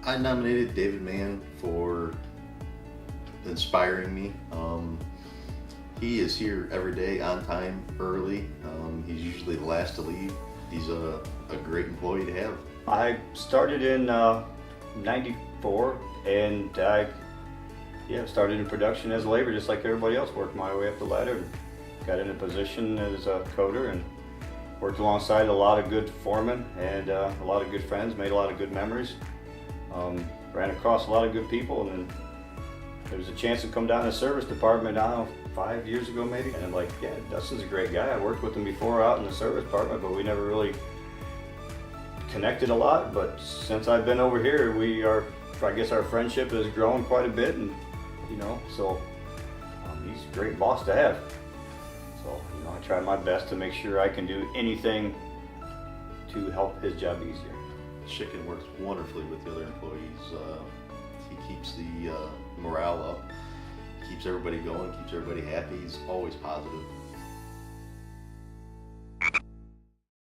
I nominated David Mann for inspiring me. He is here every day, on time, early. He's usually the last to leave. He's a great employee to have. I started in '94, and I started in production as a laborer, just like everybody else. Worked my way up the ladder, and got in a position as a coder, and worked alongside a lot of good foremen and a lot of good friends. Made a lot of good memories. Ran across a lot of good people, and then there was a chance to come down to the service department, I don't know, 5 years ago maybe. And I'm like, yeah, Dustin's a great guy. I worked with him before out in the service department, but we never really connected a lot. But since I've been over here, I guess our friendship has grown quite a bit, and so he's a great boss to have. So I try my best to make sure I can do anything to help his job easier. Chicken works wonderfully with the other employees. He keeps the morale up, keeps everybody going, keeps everybody happy. He's always positive.